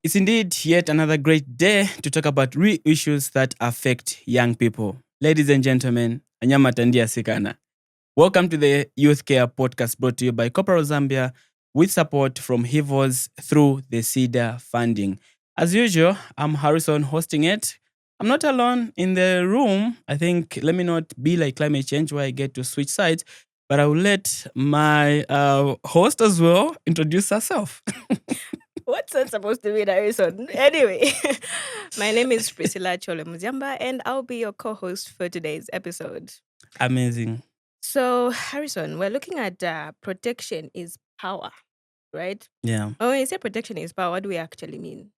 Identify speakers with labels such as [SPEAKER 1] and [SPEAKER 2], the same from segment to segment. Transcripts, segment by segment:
[SPEAKER 1] It's indeed yet another great day to talk about real issues that affect young people. Ladies and gentlemen, Anyama Tandia Sikana. Welcome to the Youth Care Podcast brought to you by Copper Rose Zambia with support from Hivos through the SIDA funding. As usual, I'm Harrison hosting it. I'm not alone in the room. I think, let me not be like climate change where I get to switch sides, but I will let my host as well introduce herself.
[SPEAKER 2] What's that supposed to mean, Harrison? Anyway, my name is Priscilla Cholemuzamba, and I'll be your co-host for today's episode.
[SPEAKER 1] Amazing.
[SPEAKER 2] So, Harrison, we're looking at protection is power, right?
[SPEAKER 1] Yeah.
[SPEAKER 2] When you say protection is power, what do we actually mean?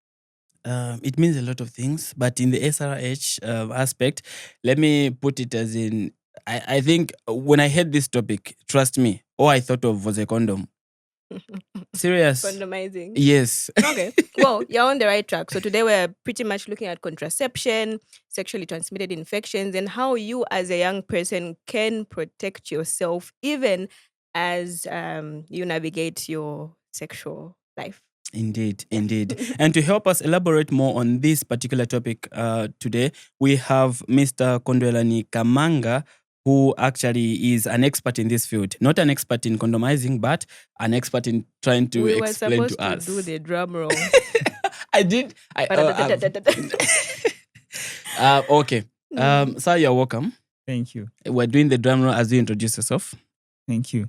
[SPEAKER 1] It means a lot of things, but in the SRH aspect, let me put it as in, I think when I heard this topic, trust me, all I thought of was a condom. Serious.
[SPEAKER 2] Condomizing.
[SPEAKER 1] Yes.
[SPEAKER 2] Okay. Well, you're on the right track. So today we're pretty much looking at contraception, sexually transmitted infections, and how you as a young person can protect yourself even as you navigate your sexual life.
[SPEAKER 1] Indeed. And to help us elaborate more on this particular topic today, we have Mr. Kondwani Kamanga, who actually is an expert in this field. Not an expert in condomizing, but an expert in trying to explain to us.
[SPEAKER 2] We were supposed to do the drum roll.
[SPEAKER 1] I did. Okay. Sir, you're welcome.
[SPEAKER 3] Thank you.
[SPEAKER 1] We're doing the drum roll as you introduce yourself.
[SPEAKER 3] Thank you.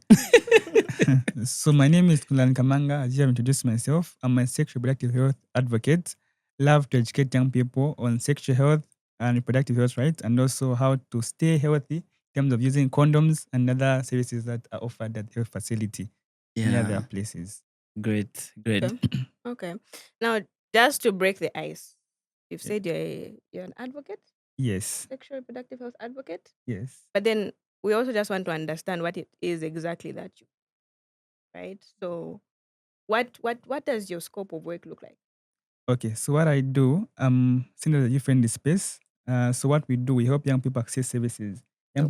[SPEAKER 3] So my name is Kondwani Kamanga. As you have introduced myself, I'm a sexual reproductive health advocate. Love to educate young people on sexual health and reproductive health rights, and also how to stay healthy in terms of using condoms and other services that are offered at the health facility in other places.
[SPEAKER 1] Great.
[SPEAKER 2] Okay. Now, just to break the ice, you've said you're an advocate?
[SPEAKER 3] Yes.
[SPEAKER 2] Sexual reproductive health advocate?
[SPEAKER 3] Yes.
[SPEAKER 2] But then we also just want to understand what it is exactly that you, right? So what does your scope of work look like?
[SPEAKER 3] Okay, so what I do, since there's a different space, so what we do, we help young people access services. Young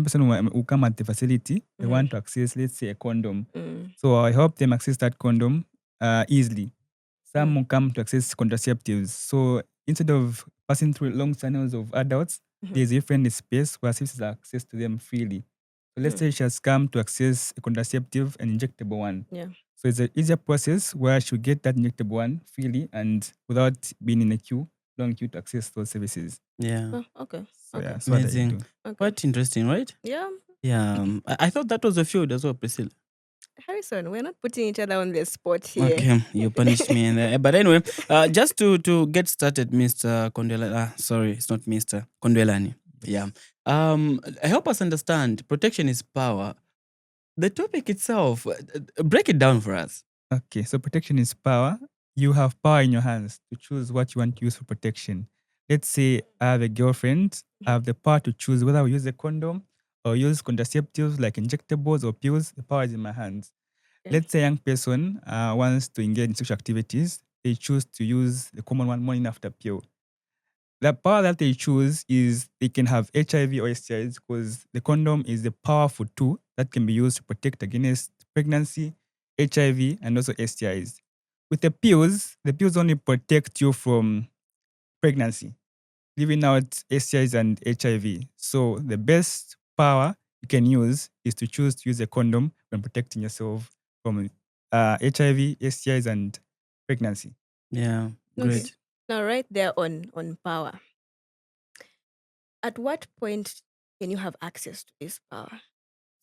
[SPEAKER 3] person who come at the facility, they want to access, let's say, a condom. So I help them access that condom easily. Some will come to access contraceptives. So instead of passing through long channels of adults, there's a different space where services are accessed to them freely. So let's say she has come to access a contraceptive, an injectable one.
[SPEAKER 2] Yeah.
[SPEAKER 3] So it's an easier process where she will get that injectable one freely and without being in a long queue to access those services.
[SPEAKER 1] Yeah.
[SPEAKER 2] Oh, okay.
[SPEAKER 3] So
[SPEAKER 2] okay.
[SPEAKER 3] yeah, that's what I
[SPEAKER 1] Amazing.
[SPEAKER 3] do.
[SPEAKER 2] Okay.
[SPEAKER 1] Quite interesting, right?
[SPEAKER 2] Yeah.
[SPEAKER 1] Yeah. I thought that was a field as well, Priscilla.
[SPEAKER 2] Harrison, we're not putting each other on the spot here.
[SPEAKER 1] Okay, you punished me in there. But anyway, just to get started, Mr. Kondwani. Sorry, it's not Mr. Kondwani. Yeah. Help us understand. Protection is power. The topic itself, break it down for us.
[SPEAKER 3] Okay, so protection is power. You have power in your hands to choose what you want to use for protection. Let's say I have a girlfriend. I have the power to choose whether I will use a condom or use contraceptives like injectables or pills. The power is in my hands.
[SPEAKER 2] Okay.
[SPEAKER 3] Let's say a young person wants to engage in sexual activities. They choose to use the common one, morning after pill. The power that they choose is they can have HIV or STIs because the condom is the powerful tool that can be used to protect against pregnancy, HIV, and also STIs. With the pills only protect you from pregnancy, leaving out STIs and HIV. So the best power you can use is to choose to use a condom when protecting yourself from HIV, STIs, and pregnancy.
[SPEAKER 1] Yeah, great.
[SPEAKER 2] Okay. Now, right there on power. At what point can you have access to this power?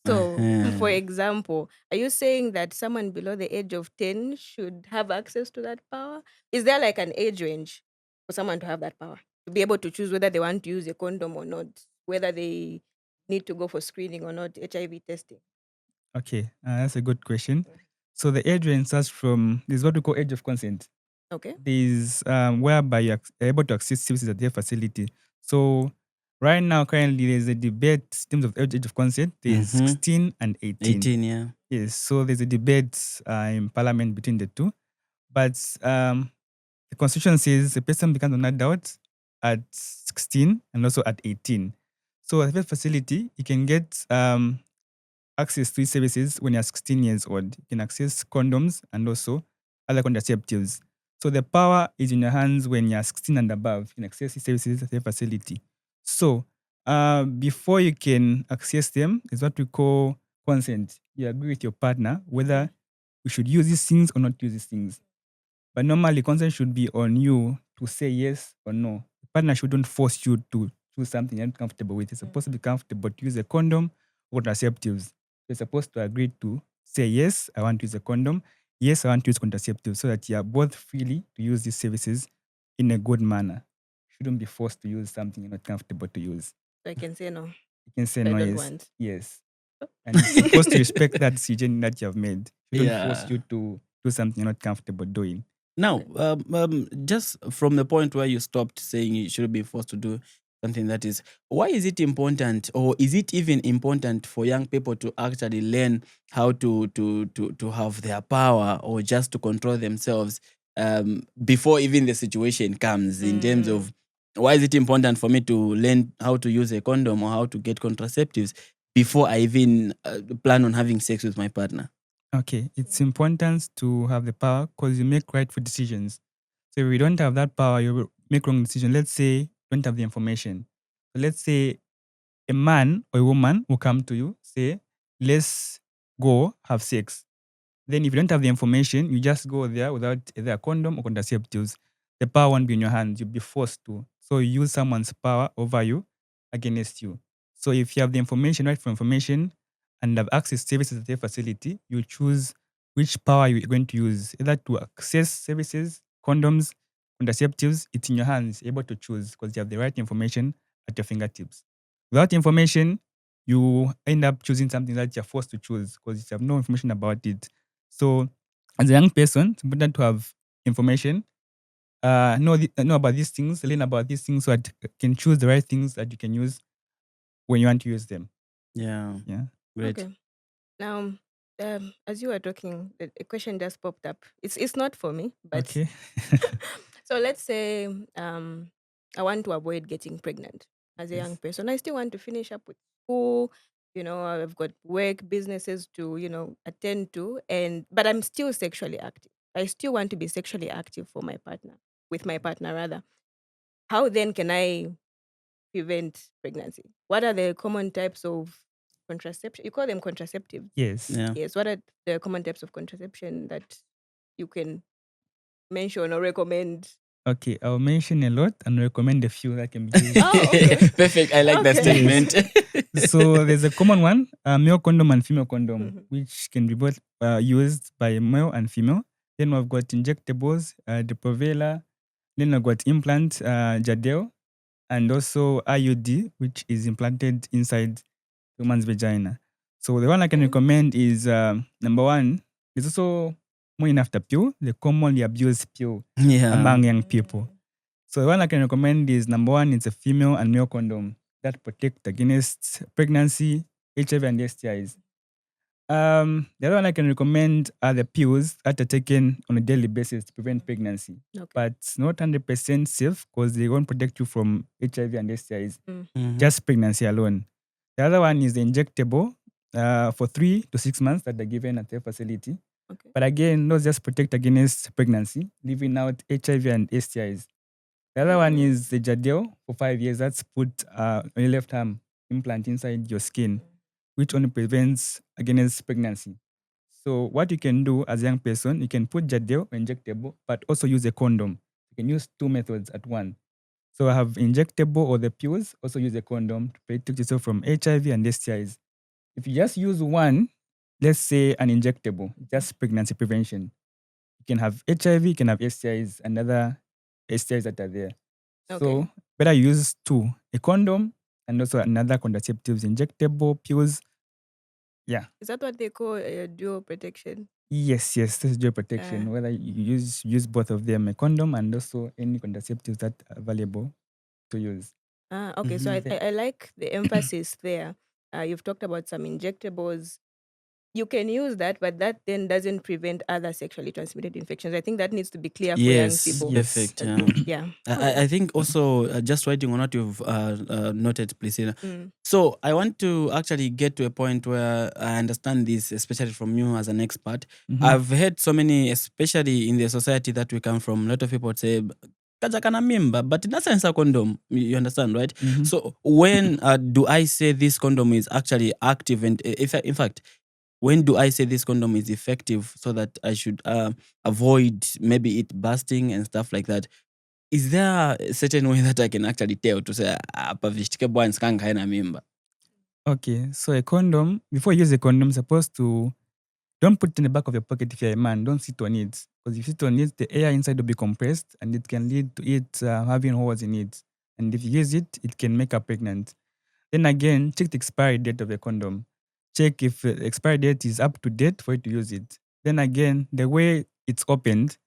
[SPEAKER 2] So, for example, are you saying that someone below the age of 10 should have access to that power? Is there like an age range for someone to have that power? To be able to choose whether they want to use a condom or not, whether they need to go for screening or not, HIV testing?
[SPEAKER 3] Okay, that's a good question. So the age range starts from, this is what we call age of consent.
[SPEAKER 2] Okay.
[SPEAKER 3] This whereby you're able to access services at their facility. So Right now, currently, there's a debate in terms of age of consent. There's 16 and 18.
[SPEAKER 1] 18, yeah.
[SPEAKER 3] Yes, so there's a debate in parliament between the two. But the constitution says a person becomes an adult at 16 and also at 18. So at the facility, you can get access to these services when you're 16 years old. You can access condoms and also other contraceptives. So the power is in your hands when you're 16 and above. You can access these services at the facility. So before you can access them, is what we call consent. You agree with your partner whether you should use these things or not use these things. But normally, consent should be on you to say yes or no. The partner shouldn't force you to choose something you're not comfortable with. You're supposed to be comfortable to use a condom or contraceptives. You're supposed to agree to say, yes, I want to use a condom. Yes, I want to use contraceptives, so that you are both freely to use these services in a good manner. You shouldn't be forced to use something you're not comfortable to use.
[SPEAKER 2] So I can say no.
[SPEAKER 3] You can say
[SPEAKER 2] I
[SPEAKER 3] no,
[SPEAKER 2] don't
[SPEAKER 3] yes.
[SPEAKER 2] want.
[SPEAKER 3] Yes. And you're supposed to respect that decision that you have made. Shouldn't force
[SPEAKER 1] Yeah.
[SPEAKER 3] you to do something you're not comfortable doing.
[SPEAKER 1] Now, just from the point where you stopped saying you should be forced to do something that is, why is it important, or is it even important for young people to actually learn how to have their power or just to control themselves before even the situation comes? In terms of, why is it important for me to learn how to use a condom or how to get contraceptives before I even plan on having sex with my partner?
[SPEAKER 3] Okay, it's important to have the power because you make rightful decisions. So if you don't have that power, you will make wrong decision. Let's say you don't have the information. So let's say a man or a woman will come to you, say, let's go have sex. Then if you don't have the information, you just go there without either a condom or contraceptives. The power won't be in your hands. You'll be forced to. So you use someone's power over you against you. So if you have the information, right for information, and have access to services at their facility, you choose which power you're going to use, either to access services, condoms, contraceptives. It's in your hands, able to choose because you have the right information at your fingertips. Without information, you end up choosing something that you're forced to choose because you have no information about it. So, as a young person, it's important to have information, know about these things, learn about these things, so that you can choose the right things that you can use when you want to use them.
[SPEAKER 1] Yeah.
[SPEAKER 3] Yeah.
[SPEAKER 1] Great.
[SPEAKER 2] Okay. Now, as you were talking, a question just popped up. It's not for me, but
[SPEAKER 3] Okay.
[SPEAKER 2] so let's say I want to avoid getting pregnant as a
[SPEAKER 3] Yes.
[SPEAKER 2] young person. I still want to finish up with school. I've got work, businesses to attend to, but I'm still sexually active. I still want to be sexually active with my partner rather. How then can I prevent pregnancy? What are the common types of contraception? You call them contraceptives.
[SPEAKER 3] Yes.
[SPEAKER 1] Yeah.
[SPEAKER 2] Yes. What are the common types of contraception that you can mention or recommend?
[SPEAKER 3] Okay, I'll mention a lot and recommend a few that can be used.
[SPEAKER 2] Oh, okay.
[SPEAKER 1] Perfect. I like that
[SPEAKER 2] Okay.
[SPEAKER 1] statement.
[SPEAKER 3] So there's a common one, male condom and female condom,
[SPEAKER 2] Mhm.
[SPEAKER 3] which can be both used by male and female. Then we've got injectables, the Provela. Then we've got implant, Jadel, and also IUD, which is implanted inside the woman's vagina. So the one I can
[SPEAKER 2] Okay.
[SPEAKER 3] recommend is number one. There's also morning after pill, the commonly abused pill
[SPEAKER 1] Yeah.
[SPEAKER 3] among young people. So the one I can recommend is number one, it's a female and male condom that protect against pregnancy, HIV, and STIs. The other one I can recommend are the pills that are taken on a daily basis to prevent pregnancy.
[SPEAKER 2] Okay.
[SPEAKER 3] But it's not 100% safe because they won't protect you from HIV and STIs,
[SPEAKER 1] Mhm.
[SPEAKER 3] just pregnancy alone. The other one is the injectable for 3 to 6 months that they're given at their facility.
[SPEAKER 2] Okay.
[SPEAKER 3] But again, those just protect against pregnancy, leaving out HIV and STIs. The other one is the Jadel for 5 years. That's put on your left arm implant inside your skin, which only prevents against pregnancy. So what you can do as a young person, you can put Jadel or injectable, but also use a condom. You can use two methods at once. So I have injectable or the pills, also use a condom to protect yourself from HIV and STIs. If you just use one, let's say an injectable, just pregnancy prevention, you can have HIV, you can have STIs and other STIs that are there.
[SPEAKER 2] Okay.
[SPEAKER 3] So better use two, a condom and also another contraceptives, injectable pills. Yeah.
[SPEAKER 2] Is that what they call dual protection?
[SPEAKER 3] Yes, this is dual protection. Whether you use both of them, a condom and also any contraceptives that are available to use.
[SPEAKER 2] Okay, so
[SPEAKER 1] Mhm.
[SPEAKER 2] I like the emphasis there. You've talked about some injectables. You can use that, but that then doesn't prevent other sexually transmitted infections. I think that needs to be clear for young
[SPEAKER 1] Yes,
[SPEAKER 2] people.
[SPEAKER 3] Yes.
[SPEAKER 1] perfect.
[SPEAKER 2] Yeah.
[SPEAKER 1] I think also just writing on what you've noted, Priscilla. So I want to actually get to a point where I understand this, especially from you as an expert.
[SPEAKER 3] Mhm.
[SPEAKER 1] I've heard so many, especially in the society that we come from, a lot of people say, "Kaja kana mimba," but it doesn't say condom. You understand, right?
[SPEAKER 3] Mhm.
[SPEAKER 1] So when do I say this condom is actually active, and if in fact, when do I say this condom is effective so that I should avoid maybe it busting and stuff like that? Is there a certain way that I can actually tell to say, "Apa vishtike bwana sikange haina mimba"?
[SPEAKER 3] Okay, so a condom, before you use a condom, supposed to don't put it in the back of your pocket if you're a man. Don't sit on it. Because if you sit on it, the air inside will be compressed and it can lead to it having holes in it. And if you use it, it can make her pregnant. Then again, check the expiry date of the condom. Check if the expiry date is up to date for you to use it. Then again, the way it's opened,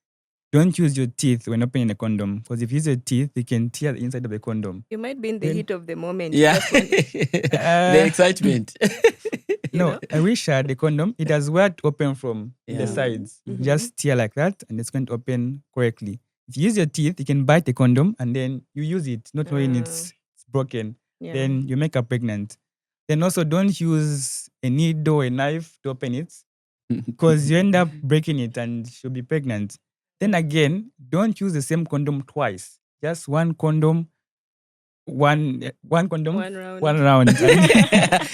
[SPEAKER 3] don't use your teeth when opening a condom. Because if you use your teeth, you can tear the inside of the condom.
[SPEAKER 2] You might be in the
[SPEAKER 3] Then-
[SPEAKER 2] heat of the moment.
[SPEAKER 1] Yeah,
[SPEAKER 2] Just want
[SPEAKER 1] the excitement.
[SPEAKER 2] you
[SPEAKER 3] No,
[SPEAKER 2] know?
[SPEAKER 3] I wish I had the condom. It has where to open from
[SPEAKER 1] Yeah.
[SPEAKER 3] the sides.
[SPEAKER 2] Mhm.
[SPEAKER 3] Just tear like that, and it's going to open correctly. If you use your teeth, you can bite the condom, and then you use it, not knowing it's broken.
[SPEAKER 2] Yeah.
[SPEAKER 3] Then you make her pregnant. Then also don't use a needle or a knife to open it, because you end up breaking it and she'll be pregnant. Then again, don't use the same condom twice. Just one condom, one condom,
[SPEAKER 2] One round.
[SPEAKER 3] one round.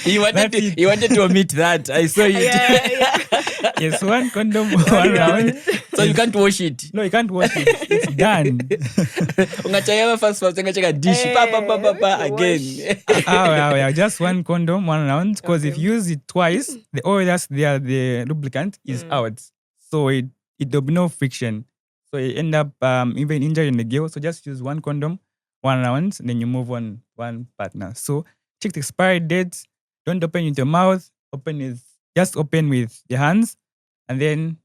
[SPEAKER 1] you wanted
[SPEAKER 3] That's it.
[SPEAKER 1] you wanted to omit that. I saw it.
[SPEAKER 2] Yeah.
[SPEAKER 3] Yes, one condom, one round.
[SPEAKER 1] So you can't wash it.
[SPEAKER 3] No, you can't wash it. It's done.
[SPEAKER 1] Ungachaya first ungacheka dish pa again.
[SPEAKER 3] Yeah, just one condom, one round. Because if
[SPEAKER 2] Okay.
[SPEAKER 3] you use it twice, the oil that's there, the lubricant is out. So there'll be no friction. So you end up even injuring the girl. So just use one condom, one round, and then you move on one partner. So check the expiry date. Don't open with your mouth. Just open with your hands. And then,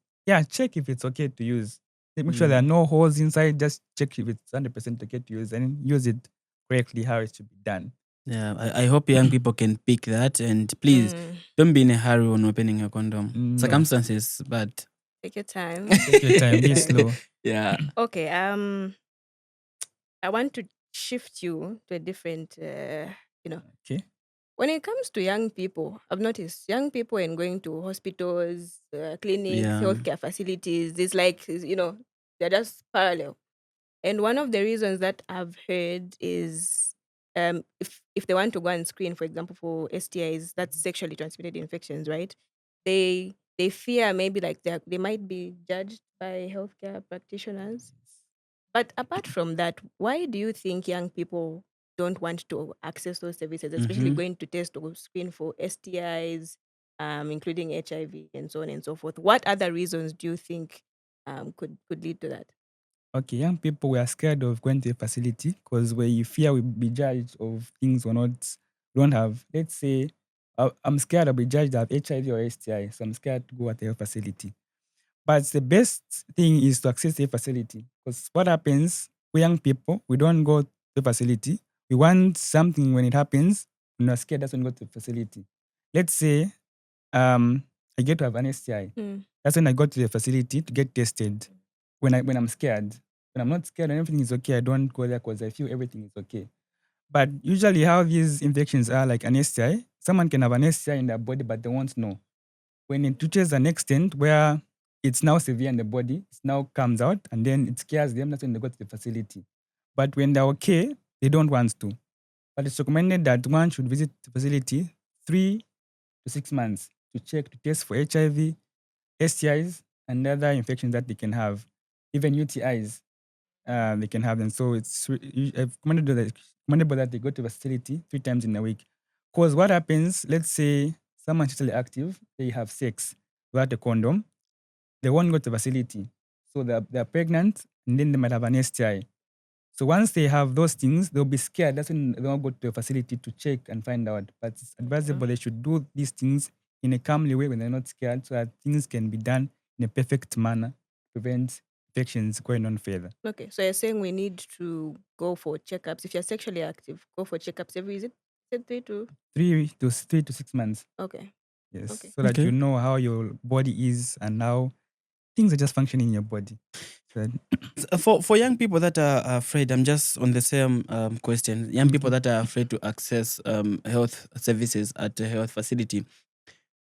[SPEAKER 3] check if it's okay to use. Make sure there are no holes inside. Just check if it's 100% okay to use and use it correctly how it should be done.
[SPEAKER 1] Yeah, I hope young people can pick that, and please don't be in a hurry when opening a condom.
[SPEAKER 3] No.
[SPEAKER 1] Circumstances, but
[SPEAKER 2] Take your time.
[SPEAKER 3] Take your time, be slow.
[SPEAKER 1] yeah.
[SPEAKER 2] Okay. I want to shift you to a different,
[SPEAKER 3] Okay.
[SPEAKER 2] when it comes to young people, I've noticed young people and going to hospitals, clinics,
[SPEAKER 1] Yeah.
[SPEAKER 2] healthcare facilities, it's like, they're just parallel. And one of the reasons that I've heard is if they want to go and screen, for example, for STIs, that's sexually transmitted infections, right? They fear maybe like they might be judged by healthcare practitioners. But apart from that, why do you think young people don't want to access those services, especially
[SPEAKER 1] Mhm.
[SPEAKER 2] going to test or screen for STIs, including HIV and so on and so forth? What other reasons do you think could lead to that?
[SPEAKER 3] Okay, young people were scared of going to a facility because we fear we'll be judged of things don't have. Let's say I'm scared I'll be judged of HIV or STI, so I'm scared to go at a facility. But the best thing is to access a facility because what happens, we young people, we don't go to the facility. We want something when it happens, we're not scared, that's when we go to the facility. Let's say I get to have an STI. That's when I go to the facility to get tested. When I'm scared. When I'm not scared and everything is okay, I don't go there because I feel everything is okay. But usually how these infections are like an STI, someone can have an STI in their body, but they won't know. When it reaches an extent where it's now severe in the body, it now comes out and then it scares them, that's when they go to the facility. But when they're okay, they don't want to. But it's recommended that one should visit the facility 3 to 6 months to test for HIV, STIs, and other infections that they can have, even UTIs. They can have them. So it's recommendable that they go to the facility 3 times in a week. Because what happens, let's say someone's sexually active, they have sex without a condom, they won't go to the facility. So they're pregnant and then they might have an STI. So once they have those things, they'll be scared. That's when they won't go to a facility to check and find out. But it's advisable they should do these things in a calmly way when they're not scared so that things can be done in a perfect manner to prevent infections going on further.
[SPEAKER 2] Okay, so you're saying we need to go for checkups. If you're sexually active, go for checkups every, is it
[SPEAKER 3] 3 to 6 months.
[SPEAKER 2] Okay.
[SPEAKER 3] Yes.
[SPEAKER 2] Okay.
[SPEAKER 3] So that
[SPEAKER 1] Okay.
[SPEAKER 3] you know how your body is and how things are just functioning in your body. So
[SPEAKER 1] For young people that are afraid, I'm just on the same question. Young people that are afraid to access health services at a health facility.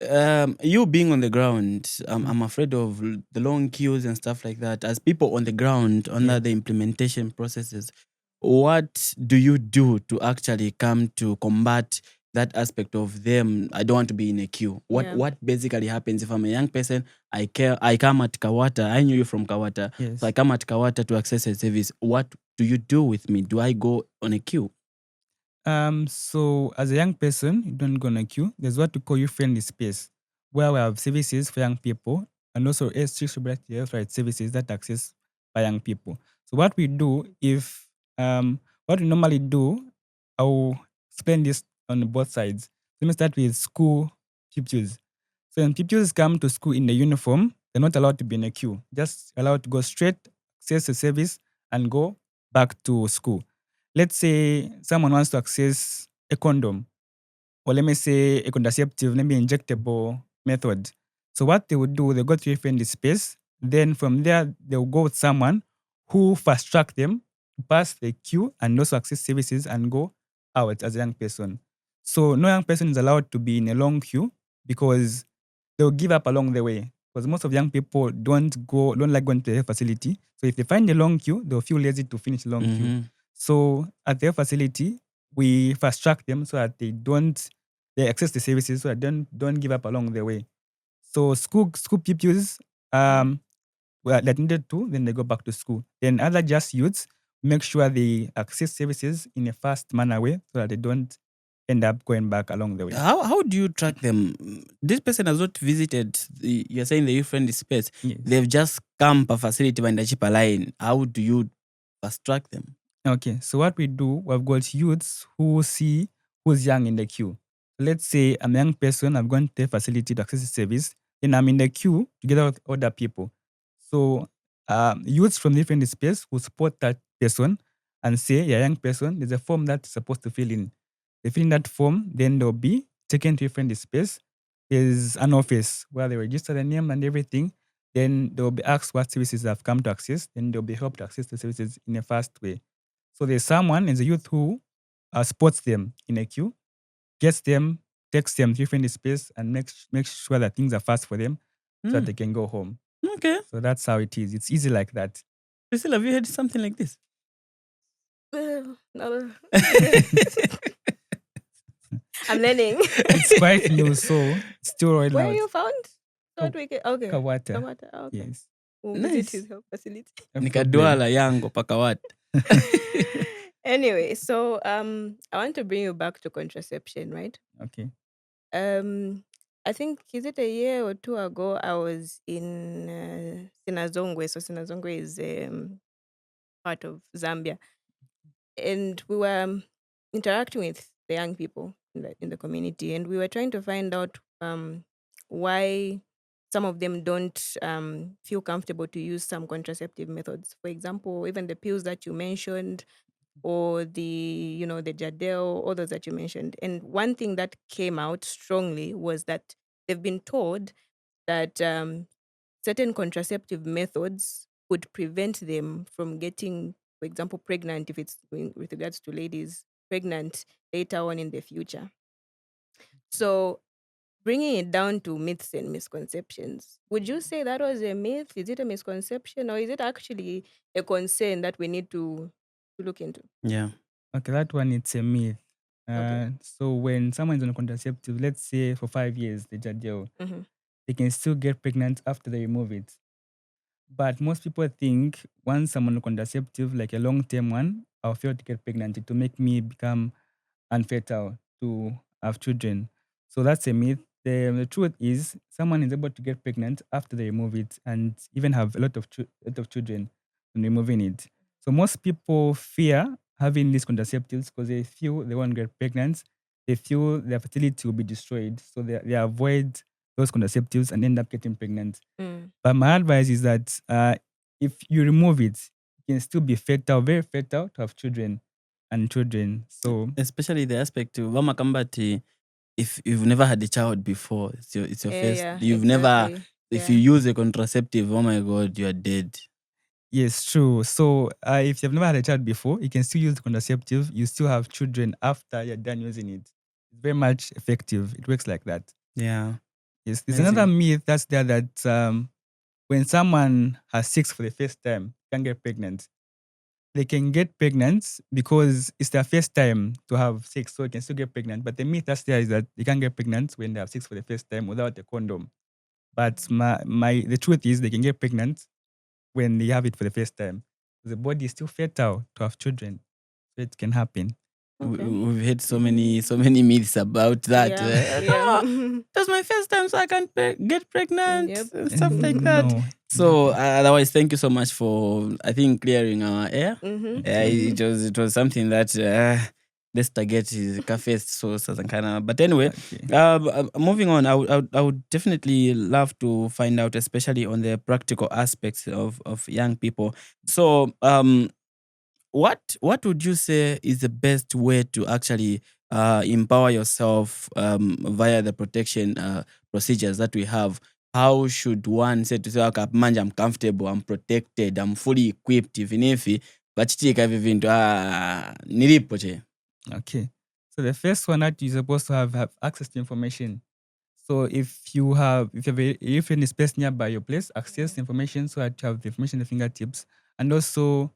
[SPEAKER 1] You being on the ground, I'm afraid of the long queues and stuff like that. As people on the ground under the implementation processes, what do you do to actually come to combat that aspect of them? I don't want to be in a queue.
[SPEAKER 2] Yeah.
[SPEAKER 1] What basically happens if I'm a young person? I come at Kawata. I knew you from Kawata,
[SPEAKER 3] yes.
[SPEAKER 1] so I come at Kawata to access a service. What do you do with me? Do I go on a queue?
[SPEAKER 3] So as a young person, you don't go on a queue. There's what we call youth-friendly space, where we have services for young people and also SRHR health rights services that are accessed by young people. So what we do, what we normally do, I will explain this on both sides. Let me start with school pupils. So when pupils come to school in the uniform, they're not allowed to be in a queue. Just allowed to go straight, access the service, and go back to school. Let's say someone wants to access a condom, or let me say a contraceptive, maybe injectable method. So what they would do, they go to a friendly space. Then from there, they'll go with someone who fast track them, pass the queue, and also access services and go out as a young person. So no young person is allowed to be in a long queue because they'll give up along the way. Because most of young people don't like going to the facility. So if they find a long queue, they'll feel lazy to finish the long queue. So at their facility, we fast track them so that they access the services so that don't give up along the way. So school pupils, that needed to, then they go back to school. Then other just youths, make sure they access services in a fast manner way so that they don't end up going back along the way.
[SPEAKER 1] How do you track them? This person has not visited, you're saying the youth-friendly space.
[SPEAKER 3] Yes.
[SPEAKER 1] They've just come per facility by the cheaper line. How do you fast track them?
[SPEAKER 3] Okay, so what we do, we've got youths who see who's young in the queue. Let's say I'm a young person, I've gone to a facility to access the service, then I'm in the queue together with other people. So youths from different space will support that person and say, you're a young person, there's a form that's supposed to fill in. They fill in that form, then they'll be taken to a different space. There's an office where they register the name and everything. Then they'll be asked what services they've come to access. Then they'll be helped to access the services in a fast way. So there's someone in the youth who spots them in a queue, gets them, takes them to different space, and makes sure that things are fast for them so that they can go home.
[SPEAKER 1] Okay.
[SPEAKER 3] So that's how it is. It's easy like that.
[SPEAKER 1] Priscilla, have you heard something like this?
[SPEAKER 2] No. I'm learning.
[SPEAKER 3] It's quite new, so it's still rolling
[SPEAKER 2] Where
[SPEAKER 3] out.
[SPEAKER 2] you found? Thought we could, okay.
[SPEAKER 3] Kawata.
[SPEAKER 2] Kawata, okay.
[SPEAKER 3] Yes.
[SPEAKER 2] We'll
[SPEAKER 1] Nice.
[SPEAKER 2] visit his health facility.
[SPEAKER 3] No problem.
[SPEAKER 1] Nikadwala yango paka what?
[SPEAKER 2] Anyway, so I want to bring you back to contraception, right?
[SPEAKER 3] Okay.
[SPEAKER 2] I think, is it a year or two ago, I was in Sinazongwe. So Sinazongwe is part of Zambia. And we were interacting with the young people in the community, and we were trying to find out why some of them don't feel comfortable to use some contraceptive methods. For example, even the pills that you mentioned, or the Jadel, all those that you mentioned. And one thing that came out strongly was that they've been told that certain contraceptive methods would prevent them from getting, for example, pregnant, if it's with regards to ladies, pregnant later on in the future. So bringing it down to myths and misconceptions, would you say that was a myth? Is it a misconception, or is it actually a concern that we need to look into?
[SPEAKER 1] Yeah.
[SPEAKER 3] Okay, that one, it's a myth.
[SPEAKER 2] Okay.
[SPEAKER 3] So when someone's on a contraceptive, let's say for 5 years, the Jadel,
[SPEAKER 2] Mhm.
[SPEAKER 3] they can still get pregnant after they remove it. But most people think once I'm on a contraceptive, like a long-term one, I'll fail to get pregnant. It will make me become unfertile to have children. So that's a myth. The truth is, someone is able to get pregnant after they remove it and even have a lot of children when removing it. So most people fear having these contraceptives because they feel they won't get pregnant. They feel their fertility will be destroyed. So they avoid those contraceptives and end up getting pregnant.
[SPEAKER 2] Mm.
[SPEAKER 3] But my advice is that if you remove it, it can still be fertile, very fertile to have children and children. So
[SPEAKER 1] Especially the aspect of Vama Kambati, if you've never had a child before, it's your first.
[SPEAKER 2] Yeah,
[SPEAKER 1] You've never,
[SPEAKER 2] exactly.
[SPEAKER 1] if
[SPEAKER 2] Yeah.
[SPEAKER 1] you use a contraceptive, oh my God, you are dead.
[SPEAKER 3] yes, true. So if you've never had a child before, you can still use the contraceptive. You still have children after you're done using it. It's very much effective. It works like that.
[SPEAKER 1] Yeah.
[SPEAKER 3] Yes, there's
[SPEAKER 1] Amazing.
[SPEAKER 3] another myth that's there that when someone has sex for the first time, can get pregnant. They can get pregnant because it's their first time to have sex, so they can still get pregnant. But the myth that's there is that they can't get pregnant when they have sex for the first time without a condom. But the truth is they can get pregnant when they have it for the first time. The body is still fertile to have children, so it can happen.
[SPEAKER 2] Okay.
[SPEAKER 1] We've heard so many myths about that.
[SPEAKER 2] Yeah, yeah.
[SPEAKER 1] That's my first time, so I can't get pregnant
[SPEAKER 2] Yep.
[SPEAKER 1] and stuff like that.
[SPEAKER 3] No.
[SPEAKER 1] So otherwise, thank you so much for, I think, clearing our air.
[SPEAKER 2] Mm-hmm.
[SPEAKER 1] It was something that let's target is cafe sauce and kind of. But anyway,
[SPEAKER 3] Okay.
[SPEAKER 1] moving on, I would definitely love to find out, especially on the practical aspects of young people. So what would you say is the best way to actually empower yourself via the protection procedures that we have? How should one say to say, okay, manje, I'm comfortable, I'm protected, I'm fully equipped, even if vachitika hivi vintu nilipo che.
[SPEAKER 3] Okay. So the first one that you're supposed to have access to information. So if you have if you're in a space nearby your place, access information so that you have the information at the fingertips, and also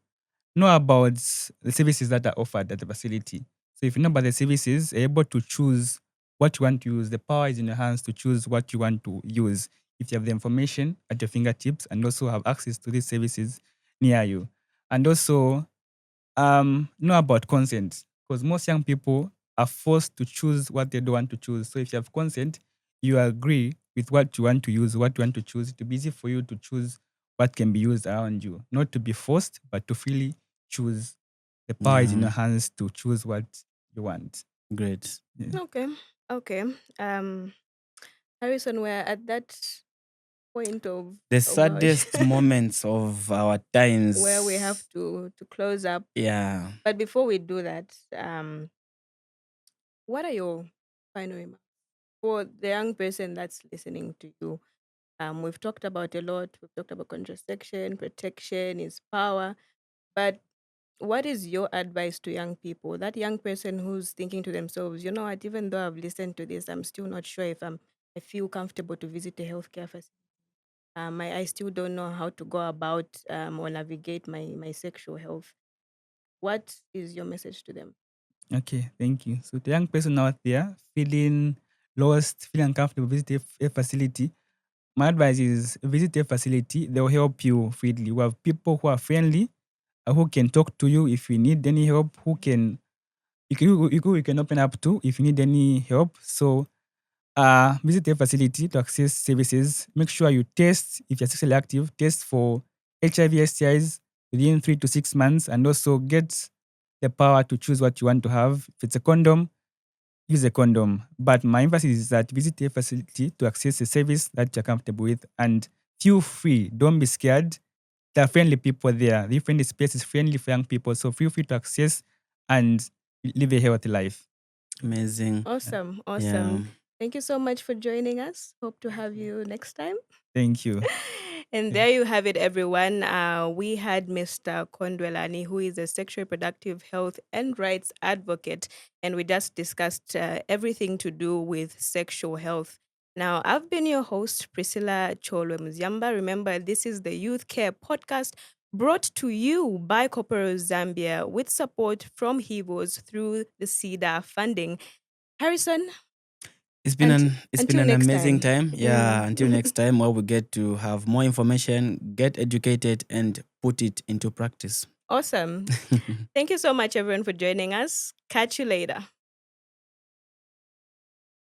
[SPEAKER 3] know about the services that are offered at the facility. So if you know about the services, you're able to choose what you want to use. The power is in your hands to choose what you want to use. If you have the information at your fingertips and also have access to these services near you. And also know about consent, because most young people are forced to choose what they don't want to choose. So if you have consent, you agree with what you want to use, what you want to choose. It will be easy for you to choose what can be used around you, not to be forced, but to freely choose. The power is in your hands to choose what you want.
[SPEAKER 1] Great.
[SPEAKER 3] Yeah.
[SPEAKER 2] Okay. Harrison, we're at that point of
[SPEAKER 1] The
[SPEAKER 2] oh gosh,
[SPEAKER 1] saddest moments of our times.
[SPEAKER 2] where we have to close up.
[SPEAKER 1] Yeah.
[SPEAKER 2] But before we do that, what are your final remarks for the young person that's listening to you? We've talked about a lot. We've talked about contraception, protection is power. But what is your advice to young people? That young person who's thinking to themselves, you know what, even though I've listened to this, I'm still not sure if I feel comfortable to visit a healthcare facility. I still don't know how to go about or navigate my sexual health. What is your message to them?
[SPEAKER 3] Okay, thank you. So the young person out there feeling lost, feeling uncomfortable, visit a facility. My advice is visit a facility. They'll help you freely. We have people who are friendly, who can talk to you if you need any help, who can you can open up to if you need any help. So visit a facility to access services. Make sure you test if you're sexually active, test for HIV STIs within 3 to 6 months, and also get the power to choose what you want to have. If it's a condom, use a condom. But my emphasis is that visit a facility to access a service that you're comfortable with and feel free. Don't be scared. There are friendly people there. The friendly space is friendly for young people. So feel free to access and live a healthy life.
[SPEAKER 1] Amazing.
[SPEAKER 2] Awesome.
[SPEAKER 1] Yeah.
[SPEAKER 2] Thank you so much for joining us. Hope to have you next time.
[SPEAKER 3] Thank you.
[SPEAKER 2] And there you have it, everyone. We had Mr. Kondwani, who is a sexual reproductive health and rights advocate, and we just discussed everything to do with sexual health. Now, I've been your host, Priscilla Cholwe Muziamba. Remember, this is the Youth Care Podcast brought to you by Copper Rose Zambia with support from Hivos through the SIDA funding. Harrison,
[SPEAKER 1] It's been
[SPEAKER 2] until
[SPEAKER 1] an
[SPEAKER 2] next
[SPEAKER 1] amazing
[SPEAKER 2] time.
[SPEAKER 1] time. Yeah, until next time, where we get to have more information, get educated, and put it into practice.
[SPEAKER 2] Awesome. Thank you so much, everyone, for joining us. Catch you later.